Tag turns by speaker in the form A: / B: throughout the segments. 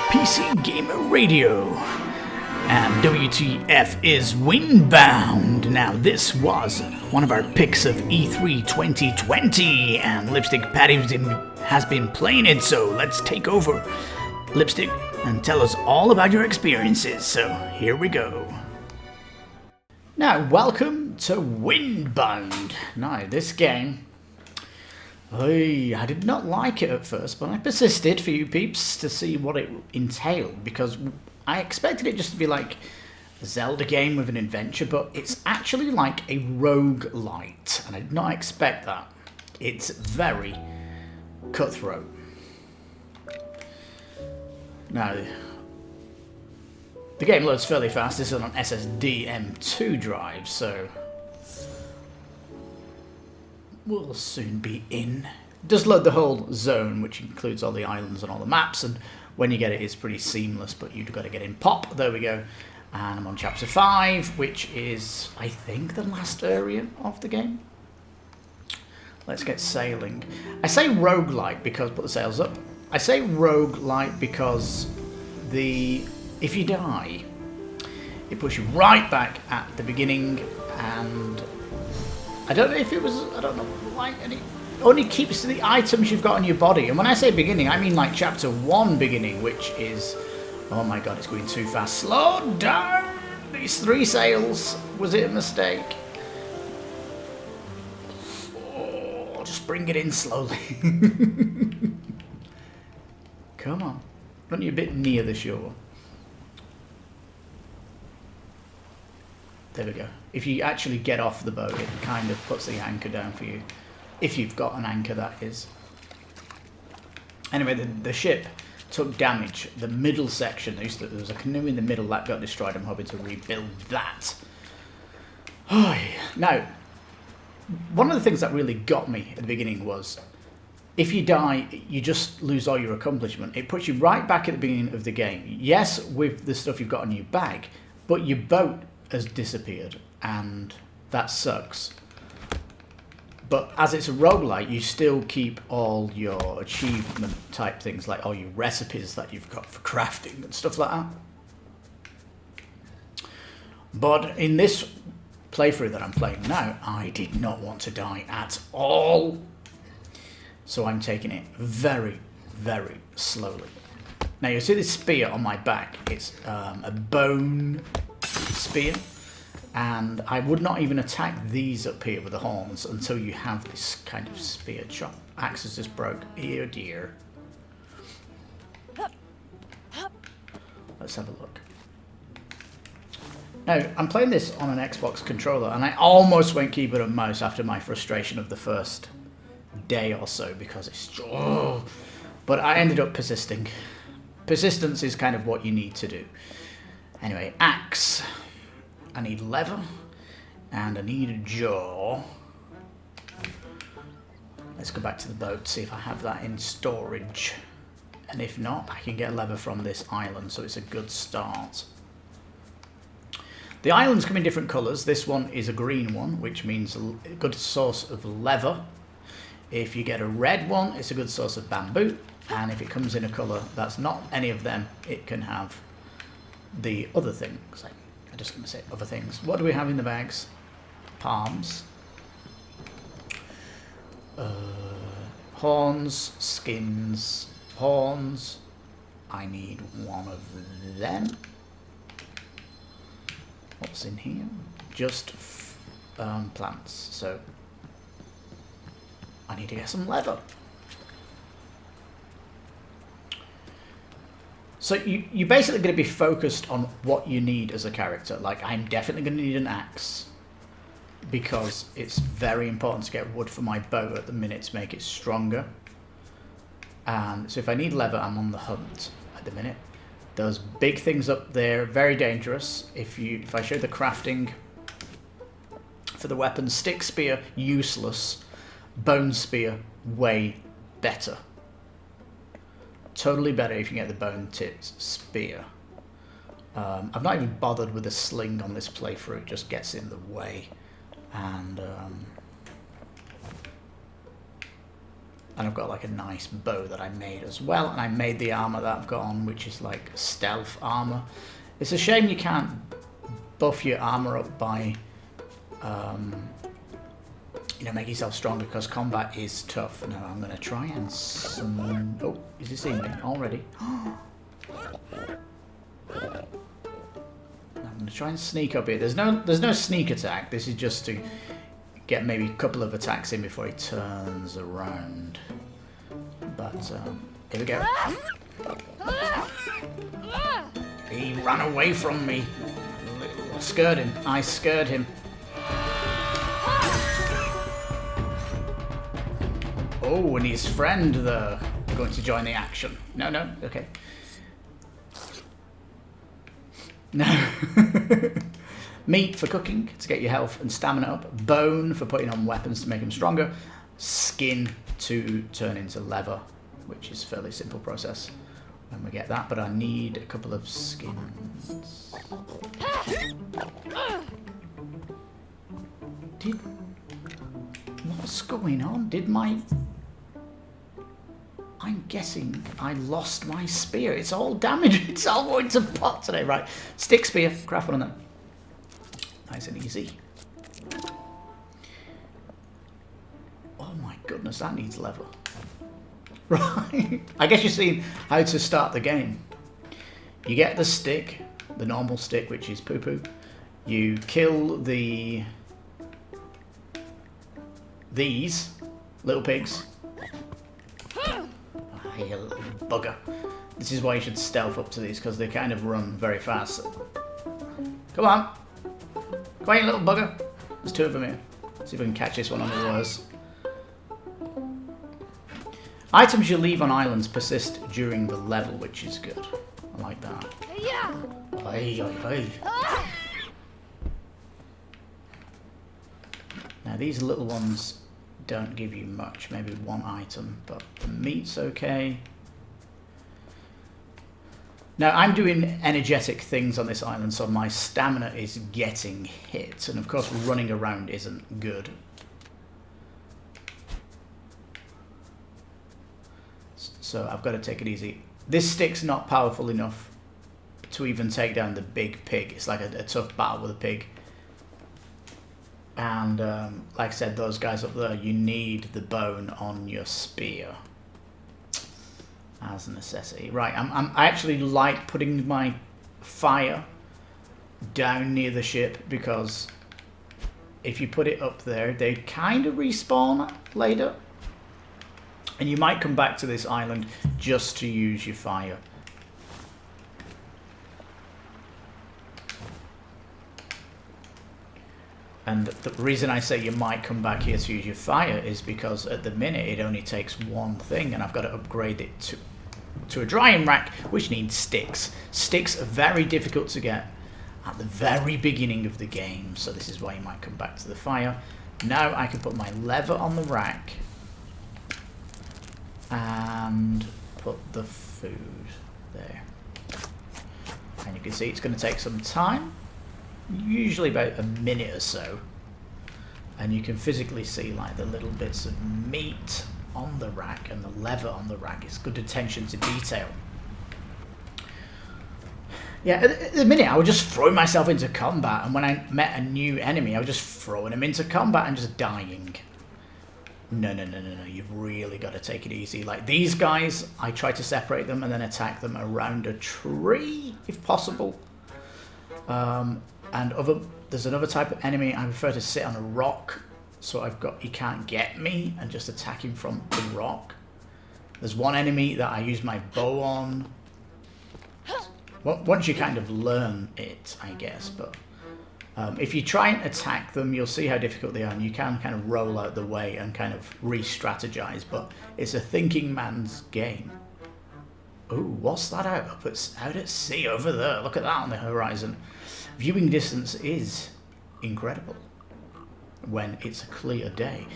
A: PCGamer Radio. And WTF is Windbound. Now, this was one of our picks of E3 2020, and Lipstickpaddy has been playing it, so let's take over, Lipstick, and tell us all about your experiences. So, here we go. Now, welcome to Windbound. Now, this game, I did not like it at first, but I persisted for you peeps to see what it entailed, because I expected it just to be like a Zelda game with an adventure, but it's actually like a rogue-lite, and I did not expect that. It's very cutthroat. Now, the game loads fairly fast. This is on an SSD M2 drive, so we'll soon be in. It does load the whole zone, which includes all the islands and all the maps, and when you get it, it's pretty seamless, but you've got to get in pop. There we go. And I'm on chapter 5, which is, I think, the last area of the game. Let's get sailing. I say roguelite because, put the sails up. I say roguelite because if you die, it puts you right back at the beginning, and I don't know if it was, like, and it only keeps the items you've got on your body. And when I say beginning, I mean like chapter 1 beginning, which is, oh my god, it's going too fast. Slow down! These 3 sails. Was it a mistake? Oh, just bring it in slowly. Come on. Run you a bit near the shore. There we go. If you actually get off the boat, it kind of puts the anchor down for you. If you've got an anchor, that is. Anyway, the ship took damage. The middle section, there was a canoe in the middle that got destroyed. I'm hoping to rebuild that. Oh, yeah. Now, one of the things that really got me at the beginning was, if you die, you just lose all your accomplishment. It puts you right back at the beginning of the game. Yes, with the stuff you've got in your bag, but your boat has disappeared, and that sucks. But as it's a roguelite, you still keep all your achievement type things, like all your recipes that you've got for crafting and stuff like that. But in this playthrough that I'm playing now, I did not want to die at all. So I'm taking it very, very slowly. Now you see this spear on my back. It's a bone spear. And I would not even attack these up here with the horns until you have this kind of spear chop. Axe is just broke. Oh dear. Let's have a look. Now, I'm playing this on an Xbox controller, and I almost went keyboard and mouse after my frustration of the first day or so, because it's... Oh, but I ended up persisting. Persistence is kind of what you need to do. Anyway, axe. I need leather, and I need a jaw. Let's go back to the boat, see if I have that in storage. And if not, I can get leather from this island, so it's a good start. The islands come in different colours. This one is a green one, which means a good source of leather. If you get a red one, it's a good source of bamboo. And if it comes in a colour that's not any of them, it can have the other things. I'm just going to say other things. What do we have in the bags? Palms. Horns, skins, horns. I need one of them. What's in here? Just plants. So I need to get some leather. So you're basically going to be focused on what you need as a character. Like, I'm definitely going to need an axe, because it's very important to get wood for my bow at the minute to make it stronger. And so if I need leather, I'm on the hunt at the minute. Those big things up there, very dangerous. If I show the crafting for the weapon, stick spear, useless. Bone spear, way better. Totally better if you get the bone-tipped spear. I've not even bothered with a sling on this playthrough, it just gets in the way. And And I've got like a nice bow that I made as well. And I made the armor that I've got on, which is like stealth armor. It's a shame you can't buff your armor up by, you know, make yourself stronger, because combat is tough. Now I'm going to try and summon... Oh, is he seeing me already? I'm going to try and sneak up here. There's no sneak attack. This is just to get maybe a couple of attacks in before he turns around. But here we go. He ran away from me. I scared him. I scared him. Oh, and his friend there going to join the action. No, no, okay. No. Meat for cooking to get your health and stamina up. Bone for putting on weapons to make them stronger. Skin to turn into leather, which is a fairly simple process when we get that. But I need a couple of skins. What's going on? I'm guessing I lost my spear. It's all damaged. It's all going to pot today. Right. Stick spear. Craft one of them. Nice and easy. Oh my goodness, that needs leather. Right. I guess you're seeing how to start the game. You get the stick, the normal stick, which is poo-poo. You kill these little pigs. You little bugger. This is why you should stealth up to these, because they kind of run very fast. Come on. Come on, you little bugger. There's two of them here. See if we can catch this one on the lures. Items you leave on islands persist during the level, which is good. I like that. Yeah. Hey, hey, hey. Now these little ones don't give you much, maybe one item, but the meat's okay. Now I'm doing energetic things on this island, so my stamina is getting hit, and of course running around isn't good. So I've got to take it easy. This stick's not powerful enough to even take down the big pig. It's like a tough battle with a pig. And like I said, those guys up there, you need the bone on your spear as a necessity. Right, I actually like putting my fire down near the ship, because if you put it up there, they kind of respawn later. And you might come back to this island just to use your fire. And the reason I say you might come back here to use your fire is because at the minute it only takes one thing, and I've got to upgrade it to a drying rack, which needs sticks. Sticks are very difficult to get at the very beginning of the game, so this is why you might come back to the fire. Now I can put my leather on the rack and put the food there. And you can see it's going to take some time. Usually about a minute or so, and you can physically see like the little bits of meat on the rack and the leather on the rack. It's good attention to detail. Yeah, at the minute I was just throwing myself into combat, and when I met a new enemy I was just throwing him into combat and just dying. No, you've really got to take it easy. Like these guys, I try to separate them and then attack them around a tree if possible. And there's another type of enemy I prefer to sit on a rock, so he can't get me, and just attack him from the rock. There's one enemy that I use my bow on. Once you kind of learn it, I guess, but if you try and attack them, you'll see how difficult they are, and you can kind of roll out the way and kind of re-strategize, but it's a thinking man's game. Ooh, what's that out at sea over there? Look at that on the horizon. Viewing distance is incredible when it's a clear day.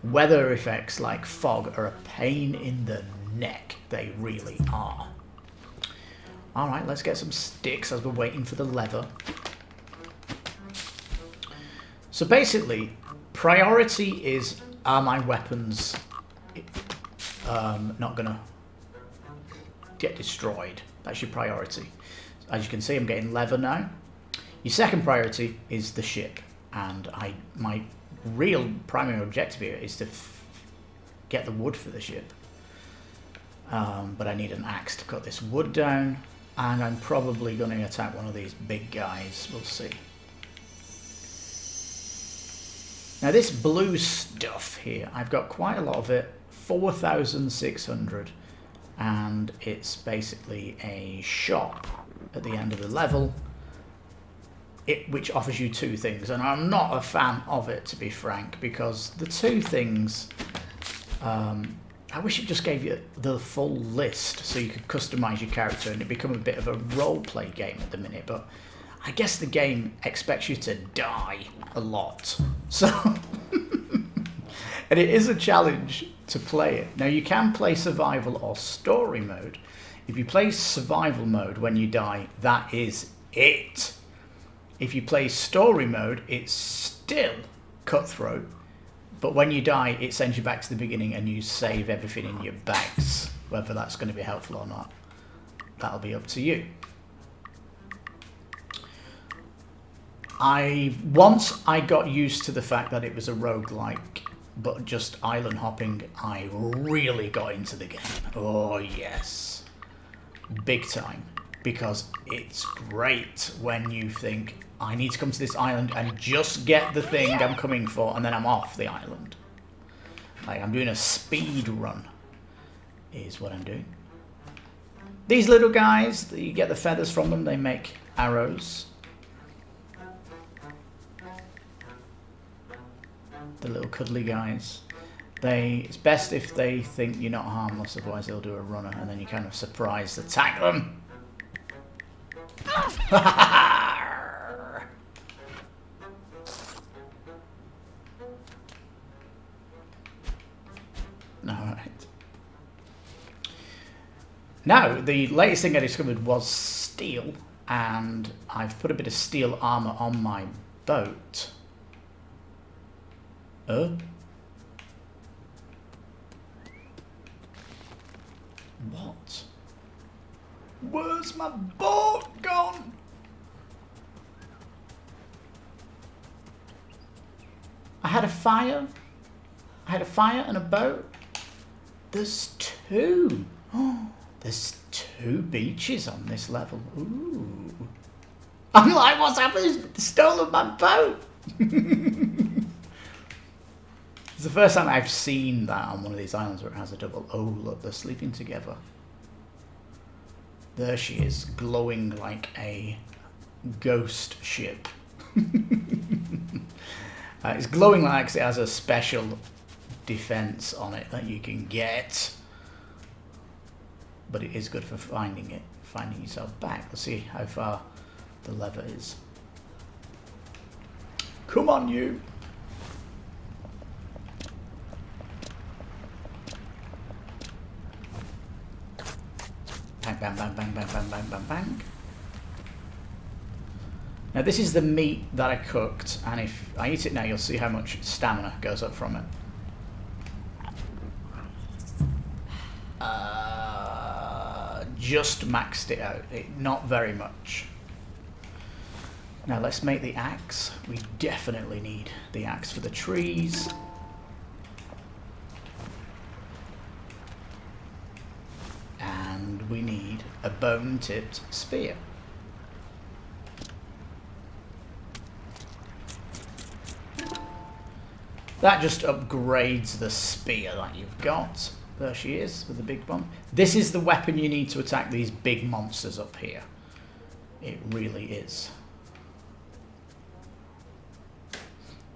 A: Weather effects like fog are a pain in the neck. They really are. Alright, let's get some sticks as we're waiting for the leather. So basically, priority is, are my weapons not going to get destroyed. That's your priority. As you can see, I'm getting leather now. Your second priority is the ship, and my real primary objective here is to get the wood for the ship. But I need an axe to cut this wood down, and I'm probably going to attack one of these big guys. We'll see. Now this blue stuff here, I've got quite a lot of it, 4,600, and it's basically a shop at the end of the level, which offers you two things, and I'm not a fan of it, to be frank, because the two things, I wish it just gave you the full list so you could customize your character and it become a bit of a role-play game at the minute, but I guess the game expects you to die a lot. So, and it is a challenge to play it. Now, you can play survival or story mode. If you play survival mode, when you die, that is it. If you play story mode, it's still cutthroat. But when you die, it sends you back to the beginning and you save everything in your bags. Whether that's going to be helpful or not, that'll be up to you. Once I got used to the fact that it was a roguelike, but just island hopping, I really got into the game. Oh yes, big time. Because it's great when you think, I need to come to this island and just get the thing I'm coming for, and then I'm off the island. Like, I'm doing a speed run, is what I'm doing. These little guys, you get the feathers from them, they make arrows. The little cuddly guys. It's best if they think you're not harmless, otherwise they'll do a runner, and then you kind of surprise attack them. Alright. Now, the latest thing I discovered was steel, and I've put a bit of steel armor on my boat. What? Where's my boat gone? I had a fire. I had a fire and a boat. There's two. Oh, there's two beaches on this level. Ooh. I'm like, what's happened? It's stolen my boat. It's the first time I've seen that on one of these islands where it has a double. Oh, look, they're sleeping together. There she is, glowing like a ghost ship. It's glowing like it has a special defense on it that you can get. But it is good for finding yourself back. Let's see how far the lever is. Come on, you. Bang, bang, bang, bang, bang, bang, bang, bang, bang. Now this is the meat that I cooked, and if I eat it now, you'll see how much stamina goes up from it. Just maxed it out, not very much. Now let's make the axe. We definitely need the axe for the trees. And we need a bone-tipped spear. That just upgrades the spear that you've got. There she is with the big bomb. This is the weapon you need to attack these big monsters up here. It really is.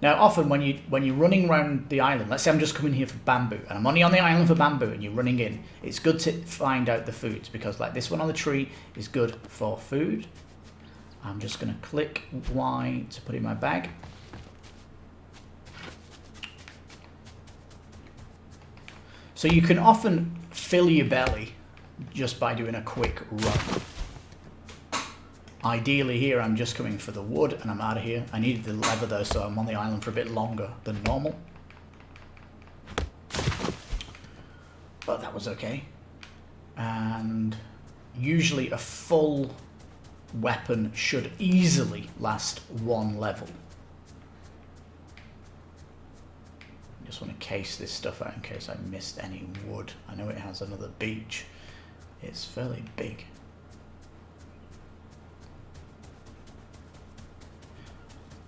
A: Now, often when you're running around the island, let's say I'm just coming here for bamboo, and I'm only on the island for bamboo, and you're running in, it's good to find out the foods, because like this one on the tree is good for food. I'm just going to click Y to put in my bag. So you can often fill your belly just by doing a quick run. Ideally here I'm just coming for the wood and I'm out of here. I needed the leather though, so I'm on the island for a bit longer than normal. But that was okay. And usually a full weapon should easily last 1 level. I just want to case this stuff out in case I missed any wood. I know it has another beach. It's fairly big.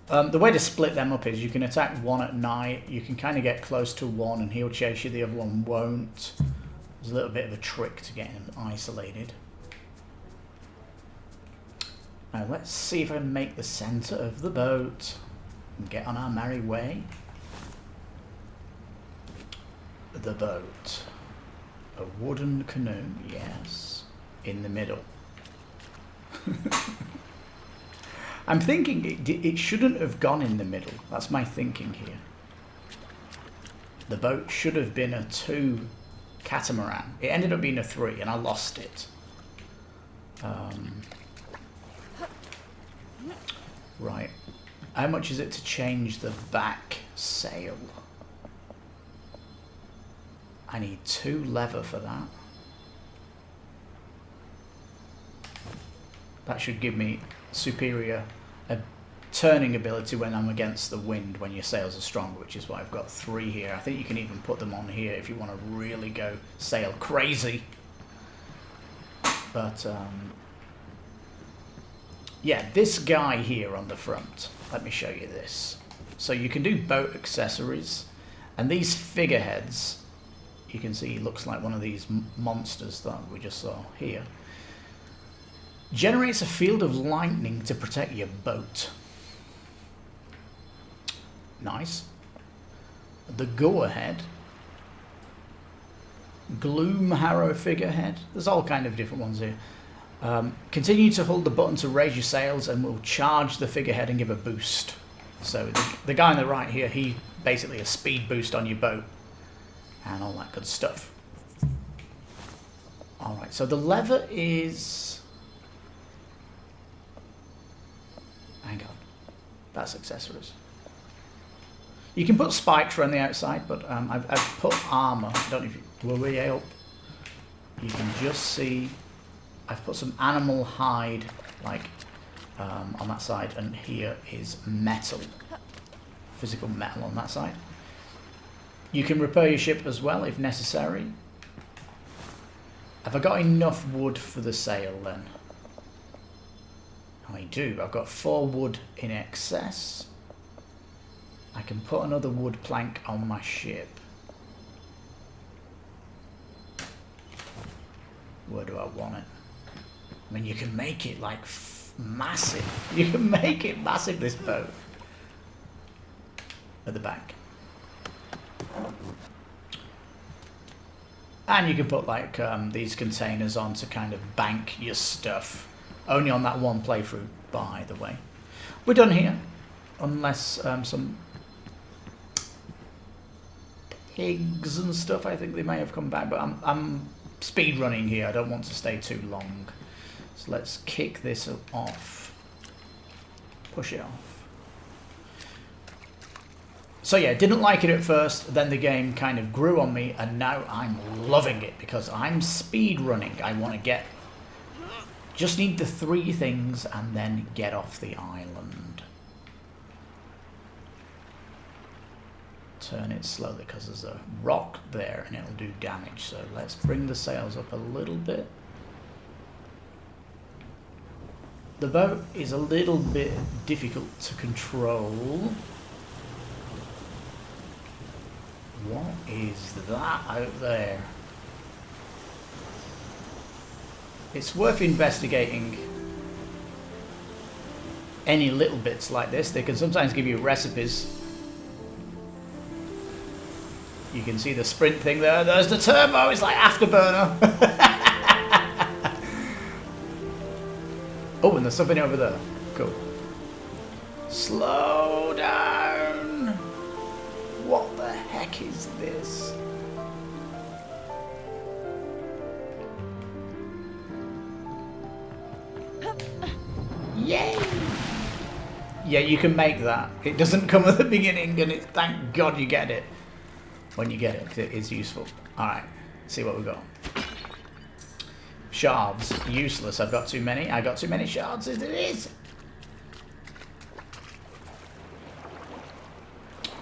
A: The way to split them up is you can attack one at night, you can kind of get close to one and he'll chase you, the other one won't. There's a little bit of a trick to getting them isolated. Now let's see if I can make the centre of the boat and get on our merry way. The boat. A wooden canoe, yes, in the middle. I'm thinking it shouldn't have gone in the middle. That's my thinking here. The boat should have been a 2 catamaran. It ended up being a 3 and I lost it. Right. How much is it to change the back sail? I need 2 leather for that. That should give me superior turning ability when I'm against the wind when your sails are strong, which is why I've got 3 here. I think you can even put them on here if you want to really go sail crazy. But yeah, this guy here on the front, let me show you this. So you can do boat accessories, and these figureheads, you can see he looks like one of these monsters that we just saw here. Generates a field of lightning to protect your boat. Nice. The Go-Ahead. Gloom Harrow figurehead. There's all kind of different ones here. Continue to hold the button to raise your sails and will charge the figurehead and give a boost. So the guy on the right here, he basically a speed boost on your boat and all that good stuff. Alright, so the lever is... Hang on. That's accessories. You can put spikes around the outside, but I've put armour. I don't know if you... Will we help? You can just see... I've put some animal hide, like, on that side, and here is metal. Physical metal on that side. You can repair your ship as well, if necessary. Have I got enough wood for the sail, then? I do. I've got 4 wood in excess. I can put another wood plank on my ship. Where do I want it? I mean, you can make it like massive. You can make it massive, this boat. At the back. And you can put like these containers on to kind of bank your stuff. Only on that one playthrough, by the way. We're done here. Unless some pigs and stuff, I think they may have come back. But I'm speed running here. I don't want to stay too long. So let's kick this off. Push it off. So yeah, didn't like it at first, then the game kind of grew on me, and now I'm loving it because I'm speed running. I want to get... Just need the 3 things and then get off the island. Turn it slowly because there's a rock there and it'll do damage. So let's bring the sails up a little bit. The boat is a little bit difficult to control. What is that out there? It's worth investigating any little bits like this. They can sometimes give you recipes. You can see the sprint thing there. There's the turbo. It's like afterburner. Oh, and there's something over there. Cool. Slow down. What the heck is this? Yay! Yeah, you can make that. It doesn't come at the beginning, and thank God you get it when you get it. It is useful. Alright, see what we've got. Shards, useless. I've got too many. I got too many shards as it is.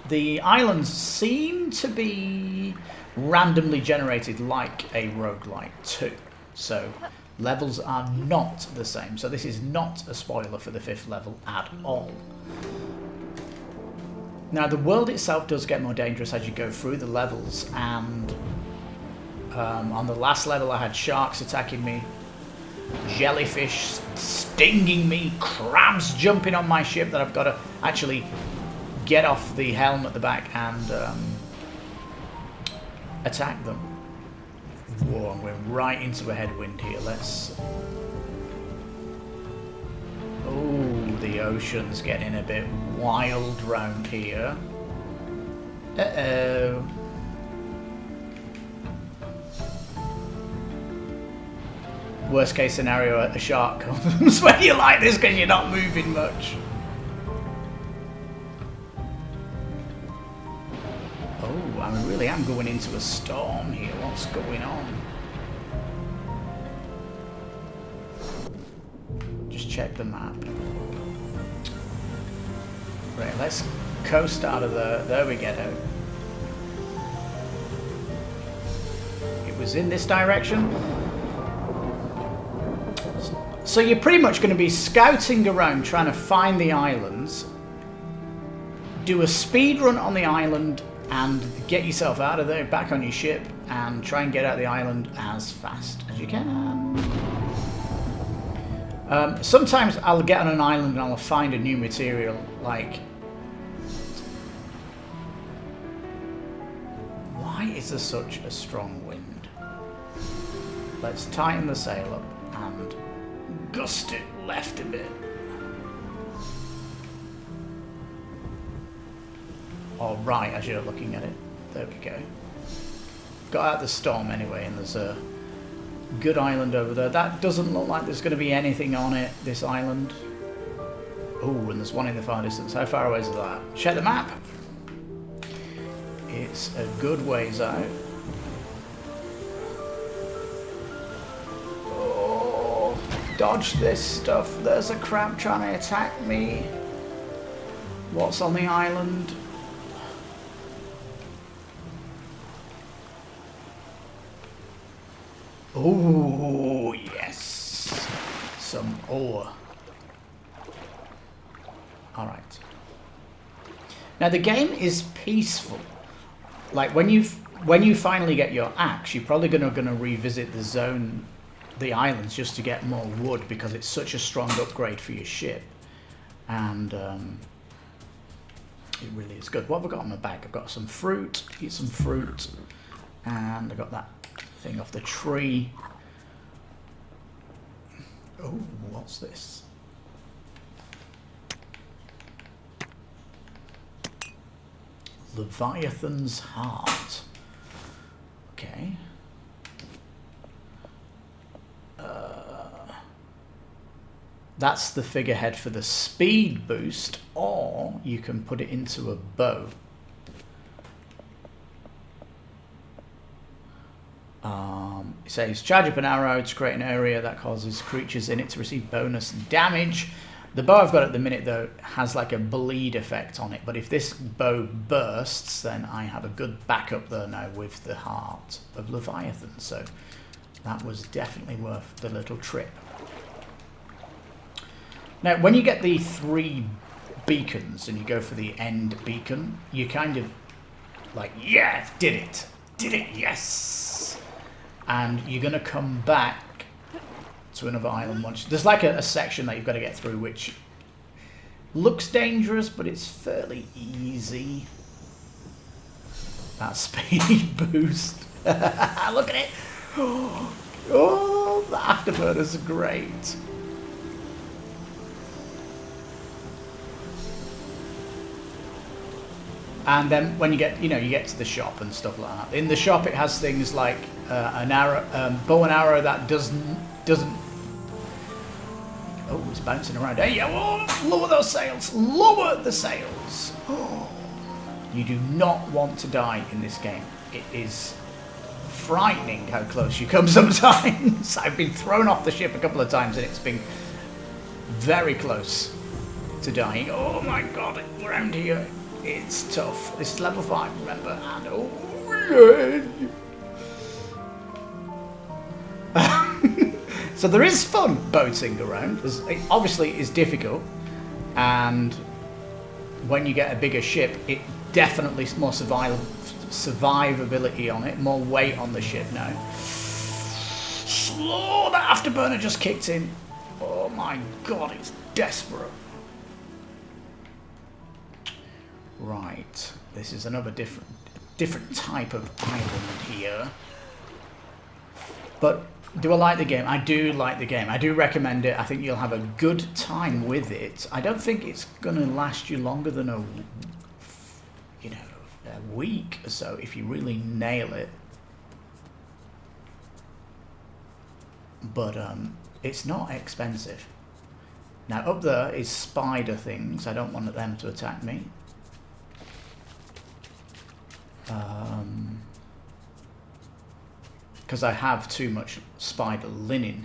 A: The islands seem to be randomly generated like a roguelite too. So levels are not the same. So this is not a spoiler for the 5th level at all. Now the world itself does get more dangerous as you go through the levels, and on the last level I had sharks attacking me, jellyfish stinging me, crabs jumping on my ship that I've got to actually get off the helm at the back and attack them. Whoa, we're right into a headwind here. Let's... Oh, the ocean's getting a bit wild round here. Uh-oh. Worst case scenario, a shark comes when you like this because you're not moving much. Oh, I really am going into a storm here. What's going on? Just check the map. Right, let's coast out of there. There we get out. It was in this direction. So you're pretty much going to be scouting around trying to find the islands, do a speed run on the island and get yourself out of there, back on your ship, and try and get out of the island as fast as you can. Sometimes I'll get on an island and I'll find a new material, like... Why is there such a strong wind? Let's tighten the sail up and gust it left a bit. Alright, as you're looking at it. There we go. Got out the storm anyway, and there's a good island over there. That doesn't look like there's going to be anything on it, this island. Oh, and there's one in the far distance. How far away is that? Check the map. It's a good ways out. Oh, dodge this stuff. There's a crab trying to attack me. What's on the island? Oh, yes. Some ore. Alright. Now the game is peaceful. Like when you finally get your axe, you're probably gonna revisit the zone, the islands, just to get more wood because it's such a strong upgrade for your ship. And it really is good. What have I got in my bag? I've got some fruit. Eat some fruit. And I got that thing off the tree. Oh, what's this? Leviathan's heart. Okay. That's the figurehead for the speed boost, or you can put it into a bow. It says charge up an arrow to create an area that causes creatures in it to receive bonus damage. The bow I've got at the minute though has like a bleed effect on it, but if this bow bursts then I have a good backup there now with the heart of Leviathan, so that was definitely worth the little trip. Now when you get the 3 beacons and you go for the end beacon, you kind of like, yeah, did it, yes. And you're going to come back to another island once. There's like a section that you've got to get through which looks dangerous, but it's fairly easy. That speed boost. Look at it. Oh, the afterburners are great. And then when you get, you get to the shop and stuff like that. In the shop, it has things like an arrow, bow and arrow that doesn't. Oh, it's bouncing around. Hey, oh, lower those sails! Lower the sails! Oh, you do not want to die in this game. It is frightening how close you come sometimes. I've been thrown off the ship a couple of times and it's been very close to dying. Oh my god, around here it's tough. This is level 5, remember? And so there is fun boating around. It obviously is difficult, and when you get a bigger ship, it definitely is more survivability on it, more weight on the ship now. Slow, that afterburner just kicked in. Oh my god, it's desperate. Right, this is another different type of island here. But do I like the game? I do like the game. I do recommend it. I think you'll have a good time with it. I don't think it's going to last you longer than a week or so if you really nail it. But it's not expensive. Now up there is spider things. I don't want them to attack me. Because I have too much spider linen.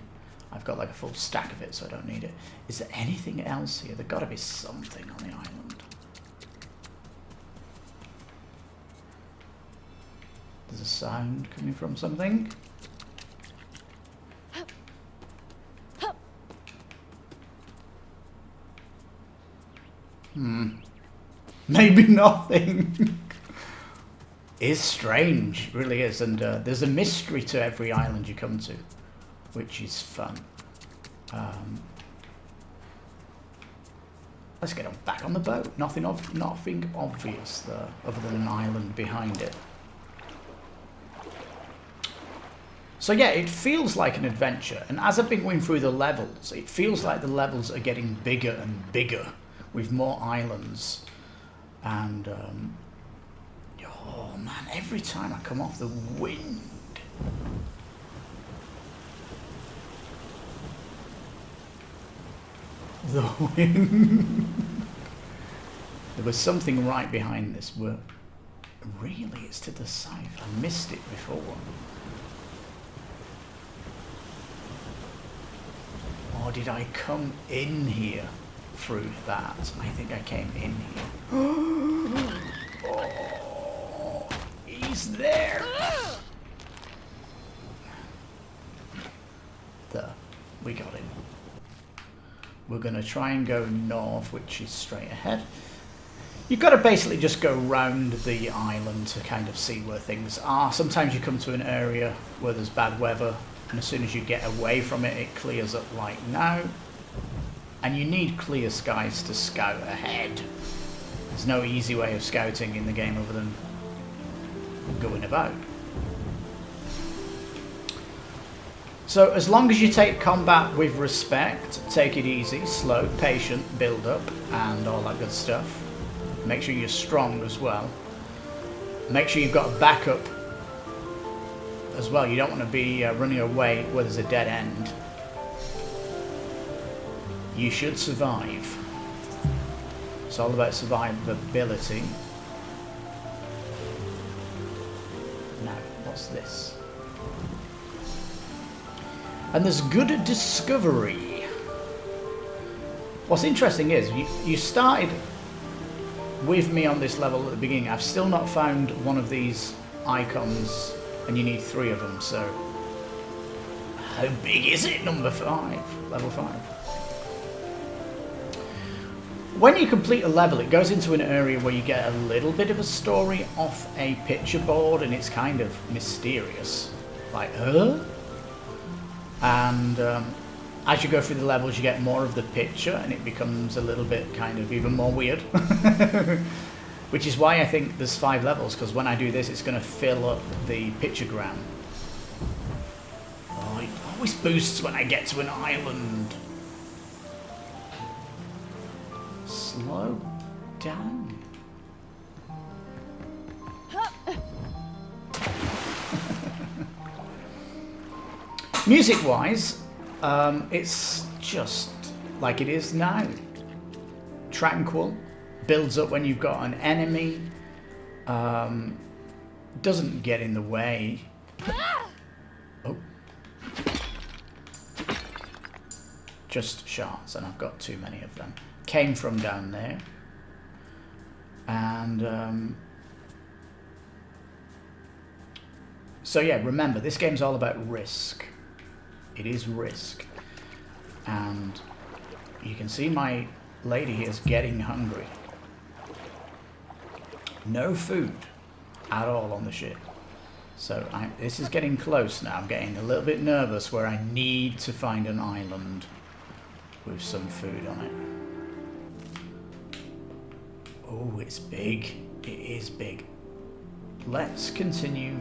A: I've got like a full stack of it, so I don't need it. Is there anything else here? There's got to be something on the island. There's a sound coming from something. Maybe nothing. Is strange, really is, and there's a mystery to every island you come to, which is fun. Let's get on back on the boat. Nothing obvious there, other than an island behind it. So yeah, it feels like an adventure, and as I've been going through the levels, it feels like the levels are getting bigger and bigger, with more islands, and oh man, every time I come off the wind. The wind. There was something right behind this, but really it's to the side. I missed it before. Or did I come in here through that? I think I came in here. Oh, he's there. There, we got him. We're going to try and go north, which is straight ahead. You've got to basically just go round the island to kind of see where things are. Sometimes you come to an area where there's bad weather, and as soon as you get away from it, it clears up like now. And you need clear skies to scout ahead. There's no easy way of scouting in the game other than going about. So as long as you take combat with respect, take it easy, slow, patient, build up, and all that good stuff. Make sure you're strong as well. Make sure you've got a backup as well. You don't want to be running away where there's a dead end. You should survive. It's all about survivability. Now, what's this? And there's good discovery. What's interesting is, you started with me on this level at the beginning. I've still not found one of these icons, and you need 3 of them, so... How big is it, number 5? Level 5. When you complete a level, it goes into an area where you get a little bit of a story off a picture board, and it's kind of mysterious. Like, And as you go through the levels, you get more of the picture, and it becomes a little bit kind of even more weird. Which is why I think there's 5 levels, because when I do this, it's going to fill up the pictogram. Oh, it always boosts when I get to an island. Slow down. Music-wise, it's just like it is now. Tranquil, builds up when you've got an enemy, doesn't get in the way. Oh. Just shards, and I've got too many of them. Came from down there. And, so yeah, remember, this game's all about risk. It is risk. And you can see my lady here is getting hungry. No food at all on the ship. So this is getting close now. I'm getting a little bit nervous where I need to find an island with some food on it. Oh, it's big. It is big. Let's continue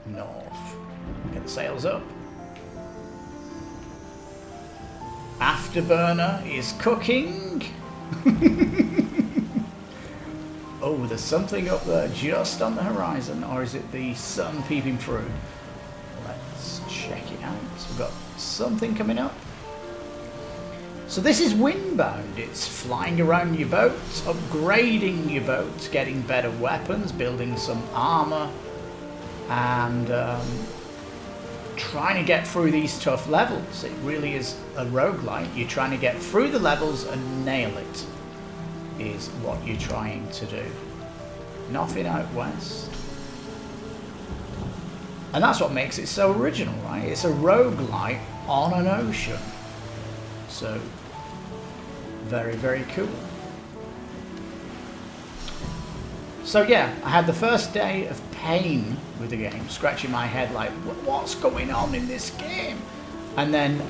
A: north. Get the sails up. Afterburner is cooking. Oh, there's something up there just on the horizon, or is it the sun peeping through? Let's check it out. So we've got something coming up. So this is Windbound. It's flying around your boats, upgrading your boats, getting better weapons, building some armor, and trying to get through these tough levels. It really is a roguelite. You're trying to get through the levels and nail it, is what you're trying to do. Nothing out west. And that's what makes it so original, right? It's a roguelite on an ocean. So, very, very cool. So yeah, I had the first day of pain with the game, scratching my head like, what's going on in this game? And then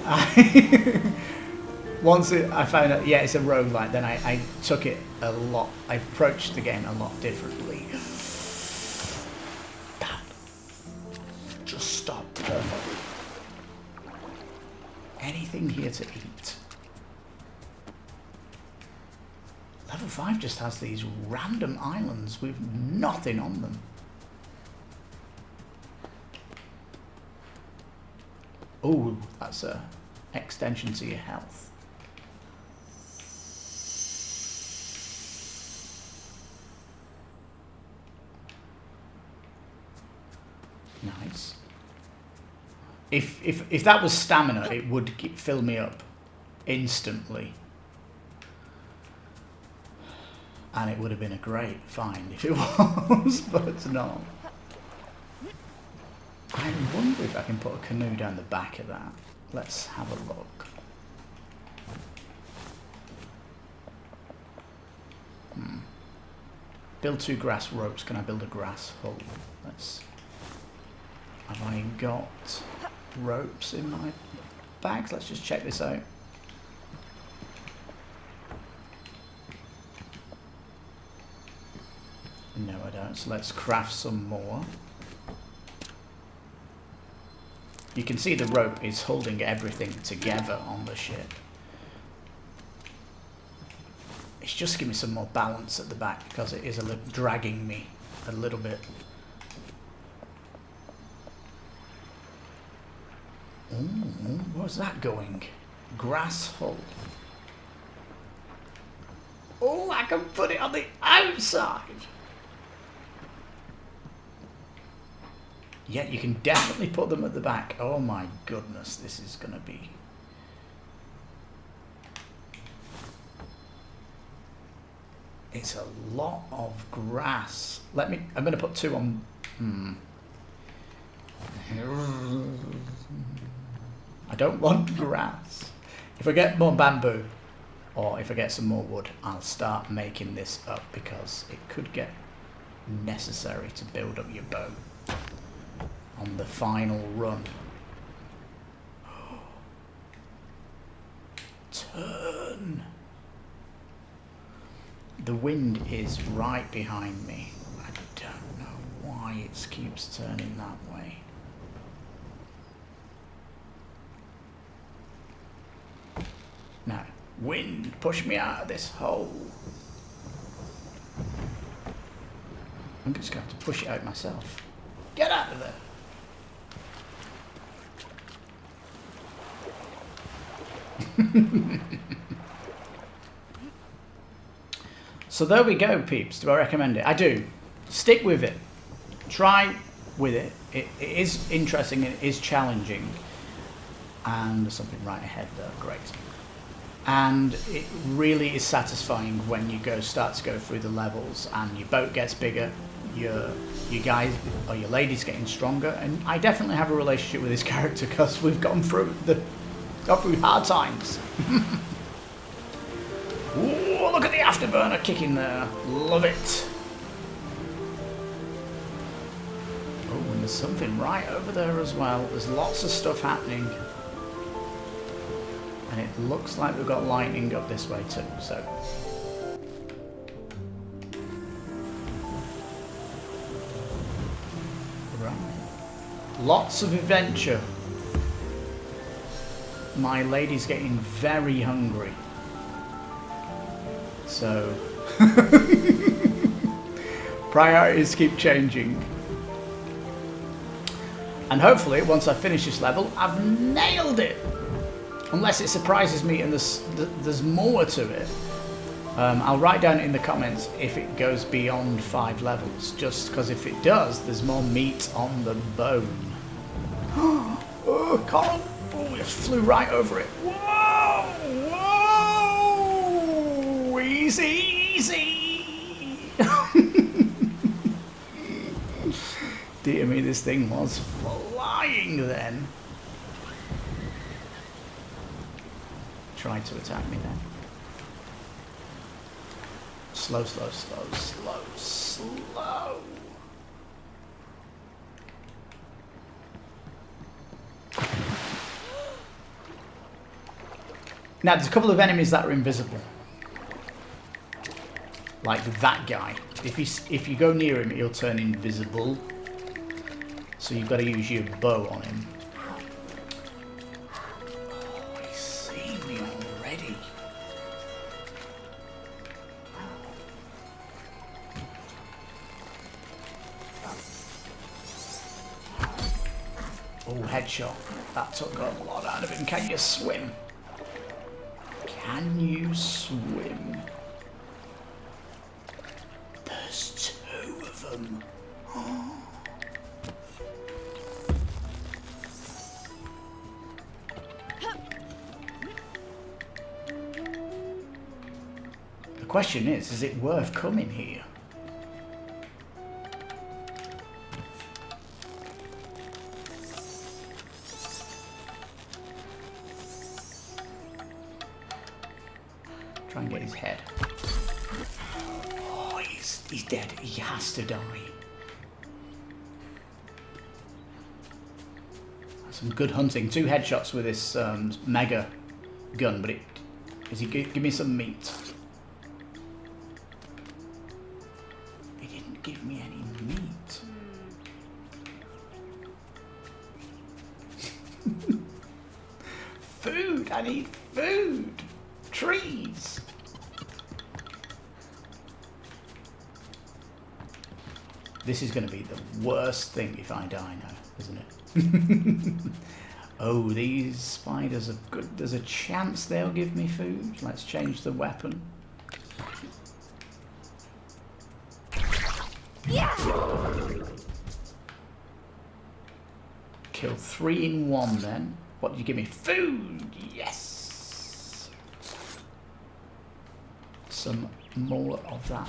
A: once I found out, yeah, it's a roguelite, then I took it a lot, I approached the game a lot differently. That just stopped perfectly. Anything here to eat? Level 5 just has these random islands with nothing on them. Oh, that's a extension to your health. Nice. If that was stamina, it would fill me up instantly. And it would have been a great find if it was, but it's not. I wonder if I can put a canoe down the back of that. Let's have a look. Build 2 grass ropes. Can I build a grass hull? Let's. Have I got ropes in my bags? Let's just check this out. No, I don't. So let's craft some more. You can see the rope is holding everything together on the ship. It's just giving me some more balance at the back because it is dragging me a little bit. Ooh, where's that going? Grass hull. Oh, I can put it on the outside. Yeah, you can definitely put them at the back. Oh my goodness, this is going to be... It's a lot of grass. I'm going to put 2 on... I don't want grass. If I get more bamboo, or if I get some more wood, I'll start making this up because it could get necessary to build up your bow on the final run. Turn. The wind is right behind me. I don't know why it keeps turning that way. Now, wind, push me out of this hole. I'm just going to have to push it out myself. Get out of there. So there we go, peeps. Do I recommend it? I do. Stick with it. Try with it. It is interesting and it is challenging. And there's something right ahead there, great. And it really is satisfying when you start to go through the levels and your boat gets bigger, your guys or your lady's getting stronger, and I definitely have a relationship with this character because we've gone through hard times. Ooh, look at the afterburner kicking there, love it. Oh, and there's something right over there as well. There's lots of stuff happening. And it looks like we've got lightning up this way too, so. Right. Lots of adventure. My lady's getting very hungry. So. Priorities keep changing. And hopefully, once I finish this level, I've nailed it. Unless it surprises me and there's more to it. I'll write down in the comments if it goes beyond 5 levels. Just because if it does, there's more meat on the bone. Oh, Coral! Oh, we just flew right over it. Whoa! Whoa! Easy, easy! Dear me, this thing was flying then. Tried to attack me then. Slow, slow, slow, slow, slow. Now there's a couple of enemies that are invisible. Like that guy. If you go near him, he'll turn invisible. So you've got to use your bow on him. Oh, headshot. That took a lot out of him. Can you swim? Can you swim? There's 2 of them. The question is it worth coming here? Try and get his head. Oh, he's dead. He has to die. Some good hunting. 2 headshots with this mega gun, but does he give me some meat? He didn't give me any meat. Food! I need food! Trees! This is going to be the worst thing if I die now, isn't it? Oh, these spiders are good. There's a chance they'll give me food. Let's change the weapon. Yeah. Kill 3 in 1 then. What did you give me? Food! Yes! Some more of that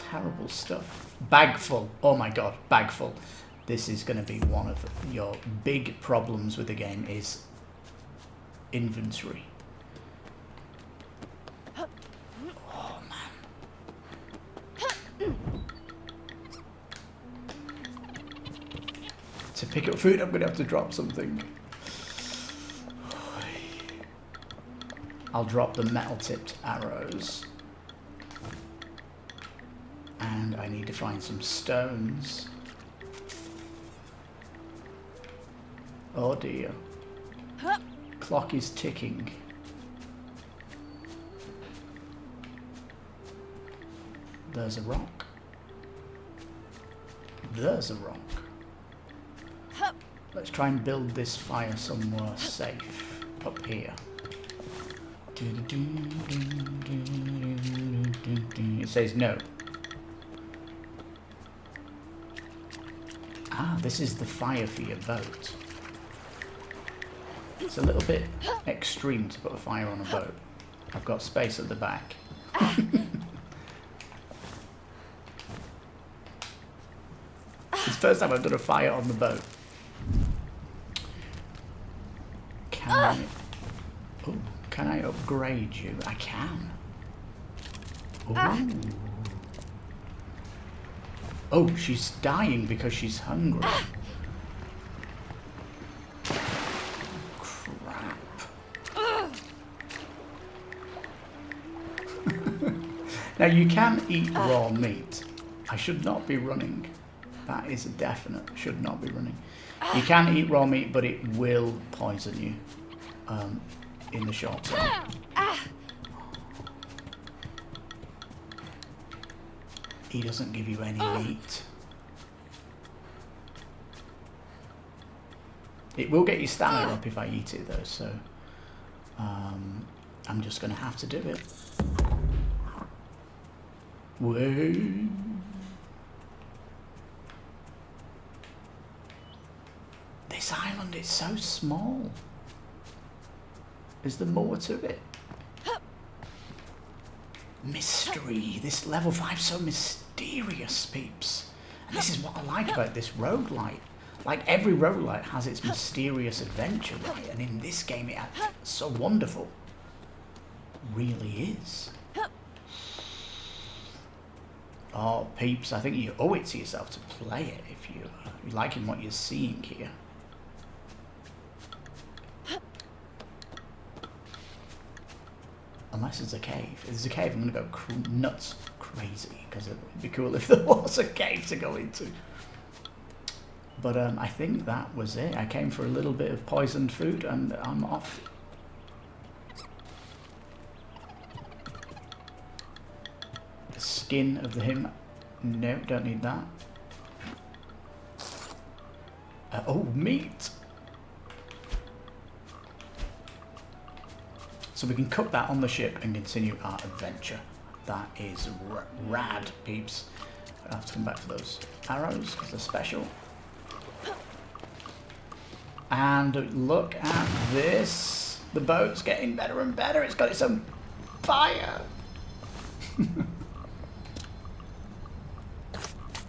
A: terrible stuff. Bag full. Oh my god, bag full. This is going to be one of your big problems with the game is inventory. Oh man. To pick up food, I'm going to have to drop something. I'll drop the metal-tipped arrows. And I need to find some stones. Oh dear. Clock is ticking. There's a rock. There's a rock. Let's try and build this fire somewhere safe. Up here. It says no. Ah, this is the fire for your boat. It's a little bit extreme to put a fire on a boat. I've got space at the back. It's the first time I've done a fire on the boat. Can I upgrade you? I can. Ooh. Oh, she's dying because she's hungry. Crap. Now you can eat raw meat. I should not be running. That is a definite. Should not be running. You can eat raw meat, but it will poison you in the short term. He doesn't give you any meat. It will get your stamina up if I eat it though, so I'm just going to have to do it. Wait. This island is so small. Is there more to it? Mystery. This level 5 is so mysterious, peeps. And this is what I like about this roguelite. Like every roguelite has its mysterious adventure, right? And in this game it's so wonderful. Really is. Oh, peeps, I think you owe it to yourself to play it if you're liking what you're seeing here. Unless it's a cave. If there's a cave, I'm going to go nuts crazy, because it would be cool if there was a cave to go into. But I think that was it. I came for a little bit of poisoned food and I'm off. The skin of the him. No, don't need that. Oh, meat! So we can cook that on the ship and continue our adventure. That is rad, peeps. I have to come back for those arrows because they're special. And look at this. The boat's getting better and better. It's got its own fire.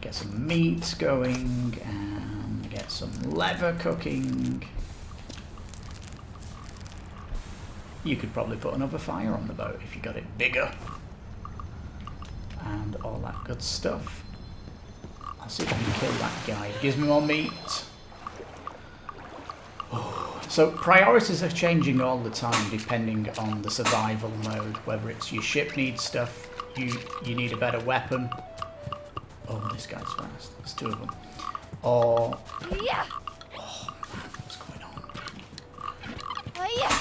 A: Get some meat going and get some leather cooking. You could probably put another fire on the boat if you got it bigger. And all that good stuff. I'll see if I can kill that guy. It gives me more meat. Oh. So priorities are changing all the time depending on the survival mode. Whether it's your ship needs stuff, you need a better weapon. Oh, this guy's fast. There's two of them. Or...
B: Yeah.
A: Oh, man, what's going on?
B: Yeah.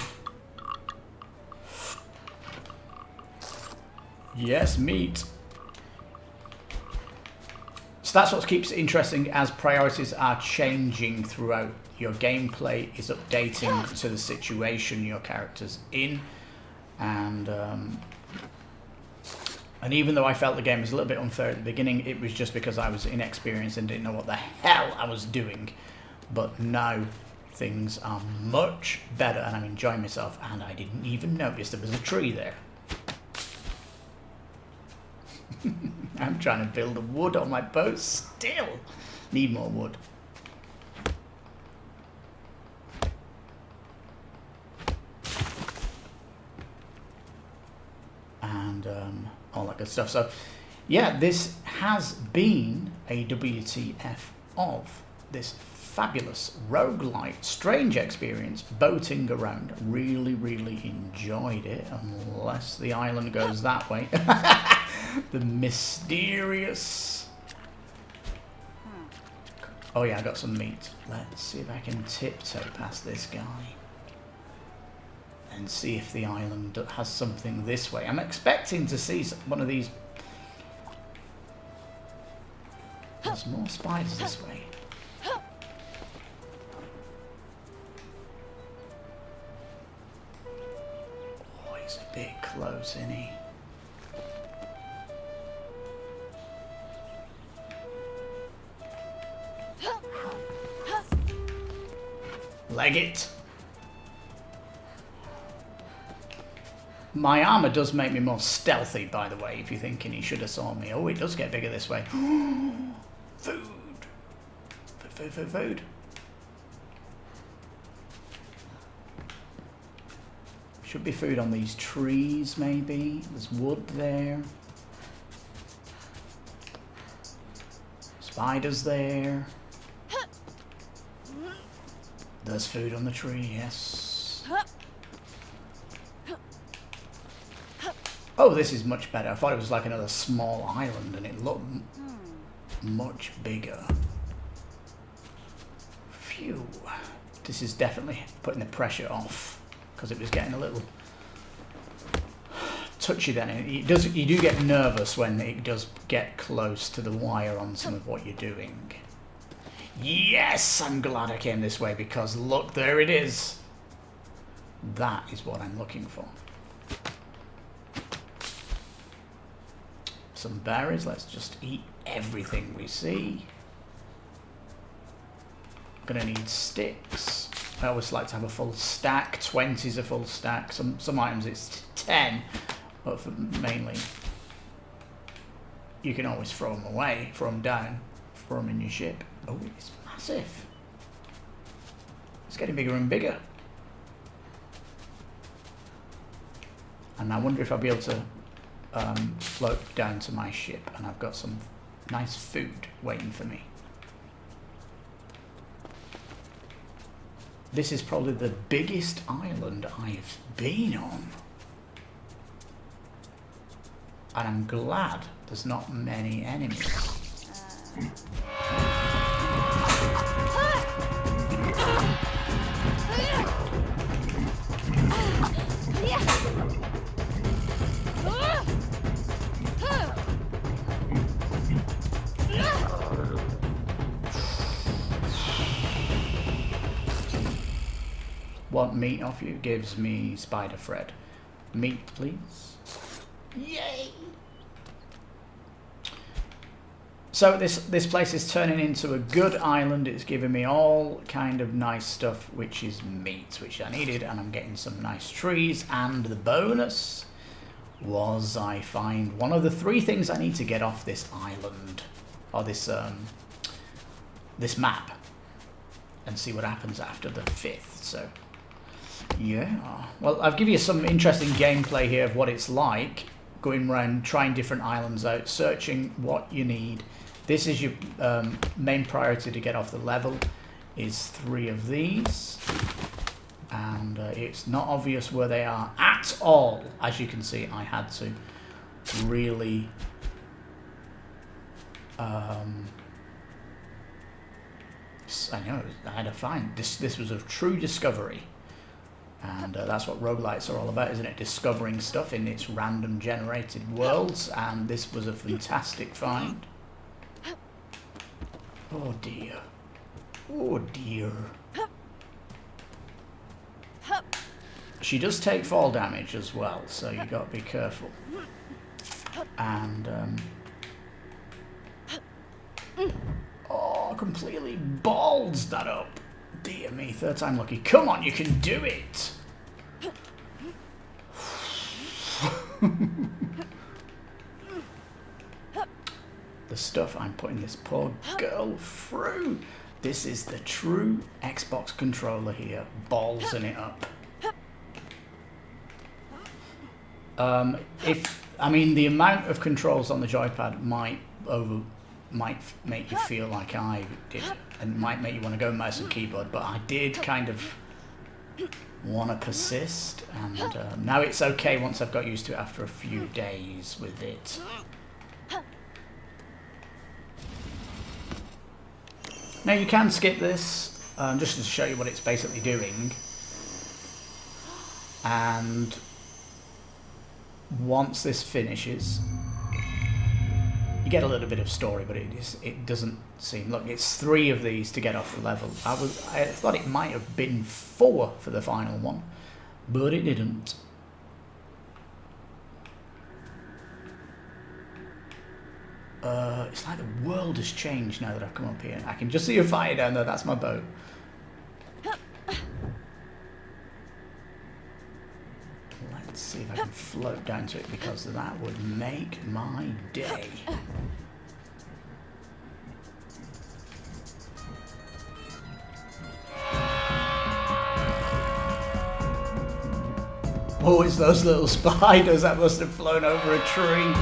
A: Yes, meat. So that's what keeps it interesting as priorities are changing throughout. Your gameplay is updating to the situation your character's in. And even though I felt the game was a little bit unfair at the beginning, it was just because I was inexperienced and didn't know what the hell I was doing. But now things are much better and I'm enjoying myself, and I didn't even notice there was a tree there. I'm trying to build a wood on my boat still. Need more wood. And all that good stuff. So yeah, this has been a WTF of this fabulous roguelite strange experience boating around. Really, really enjoyed it, unless the island goes that way. The mysterious. Oh yeah, I got some meat. Let's see if I can tiptoe past this guy and see if the island has something this way. I'm expecting to see one of these. There's more spiders this way. Oh, he's a bit close, isn't he? Leg it. My armor does make me more stealthy, by the way, if you're thinking he should have saw me. Oh, it does get bigger this way. Food. Food, food, food. Should be food on these trees, maybe. There's wood there. Spiders there. There's food on the tree, yes. Oh, this is much better. I thought it was like another small island and it looked much bigger. Phew. This is definitely putting the pressure off because it was getting a little touchy then. You do get nervous when it does get close to the wire on some of what you're doing. Yes, I'm glad I came this way because look, there it is. That is what I'm looking for. Some berries, let's just eat everything we see. I'm gonna need sticks. I always like to have a full stack. 20 is a full stack. Some items it's 10, but for mainly you can always throw them away, throw them down, throw them in your ship. Oh, it's massive. It's getting bigger and bigger. And I wonder if I'll be able to float down to my ship, and I've got some nice food waiting for me. This is probably the biggest island I've been on. And I'm glad there's not many enemies. Want meat off you? Gives me spider thread. Meat, please. Yay! So this place is turning into a good island. It's giving me all kind of nice stuff, which is meat, which I needed, and I'm getting some nice trees. And the bonus was I find one of the 3 things I need to get off this island, or this this map, and see what happens after the 5th. So yeah, well, I've given you some interesting gameplay here of what it's like going around, trying different islands out, searching what you need. This is your main priority to get off the level, is 3 of these, and it's not obvious where they are at all. As you can see, I had to really I know, I had to find this was a true discovery. And that's what roguelites are all about, isn't it? Discovering stuff in its random generated worlds, and this was a fantastic find. Oh dear. Oh dear. She does take fall damage as well, so you got to be careful. And oh, completely balls that up. Dear me, 3rd time lucky. Come on, you can do it! The stuff I'm putting this poor girl through. This is the true Xbox controller here. Ballsing it up. I mean, the amount of controls on the joypad might make you feel like I did, and might make you want to go mouse and keyboard, but I did kind of want to persist, and now it's okay once I've got used to it after a few days with it. Now you can skip this, just to show you what it's basically doing, and once this finishes, you get a little bit of story, but it doesn't seem... Look, it's 3 of these to get off the level. I thought it might have been 4 for the final one, but it didn't. It's like the world has changed now that I've come up here. I can just see a fire down there. That's my boat. Let's see if I can float down to it, because that would make my day. Oh, it's those little spiders that must have flown over a tree.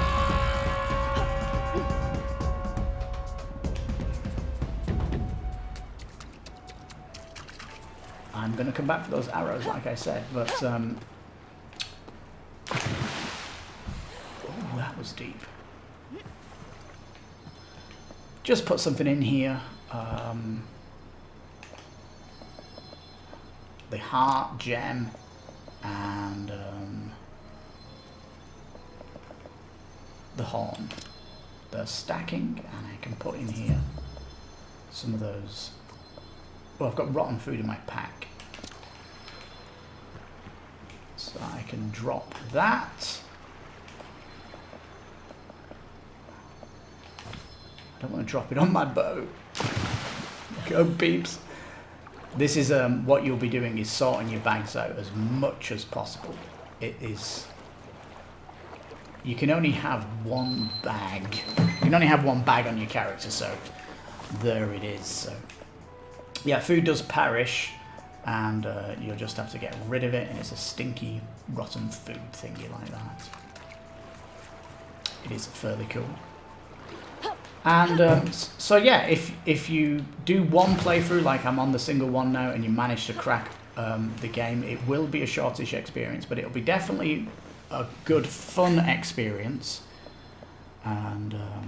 A: I'm going to come back for those arrows, like I said, but oh, that was deep. Just put something in here. The heart gem and the horn. They're stacking, and I can put in here some of those. Well, I've got rotten food in my pack, so I can drop that. I don't want to drop it on my bow. Go peeps. This is what you'll be doing is sorting your bags out as much as possible. It is. You can only have one bag. You can only have one bag on your character, so there it is. So yeah, food does perish, and you'll just have to get rid of it, and it's a stinky, rotten food thingy like that. It is fairly cool. And so yeah, if you do one playthrough, like I'm on the single one now, and you manage to crack the game, it will be a shortish experience, but it'll be definitely a good fun experience. And I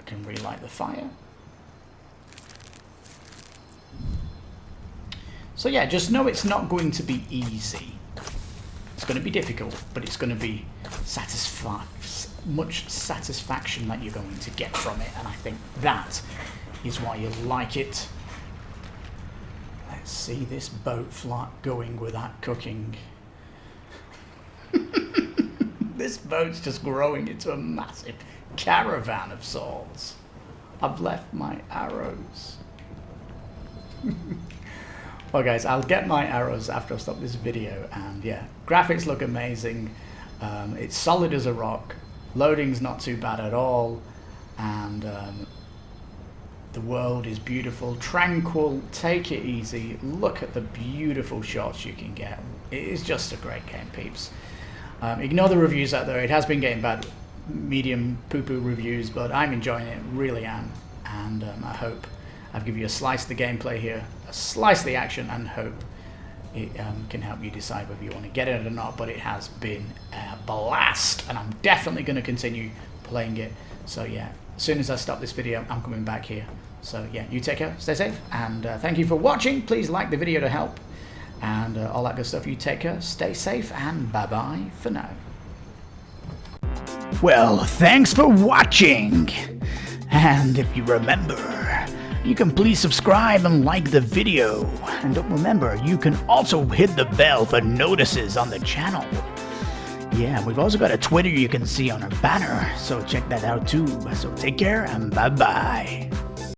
A: can relight the fire. So yeah, just know it's not going to be easy. It's going to be difficult, but it's going to be much satisfaction that you're going to get from it, and I think that is why you like it. Let's see this boat going with that cooking. This boat's just growing into a massive caravan of sorts. I've left my arrows. Well guys, I'll get my arrows after I stop this video, and yeah, graphics look amazing. It's solid as a rock. Loading's not too bad at all, and the world is beautiful, tranquil. Take it easy. Look at the beautiful shots you can get. It is just a great game, peeps. Ignore the reviews out there. It has been getting bad, medium poo-poo reviews, but I'm enjoying it, really am. And I hope I've given you a slice of the gameplay here, a slice of the action, and hope it can help you decide whether you want to get it or not. But it has been a blast, and I'm definitely going to continue playing it. So yeah, as soon as I stop this video, I'm coming back here. So yeah, you take care, stay safe, and thank you for watching. Please like the video to help, and all that good stuff. You take care, stay safe, and bye-bye for now. Well, thanks for watching, and if you remember, you can please subscribe and like the video. And don't remember, you can also hit the bell for notices on the channel. Yeah, we've also got a Twitter you can see on our banner, so check that out too. So take care and bye-bye.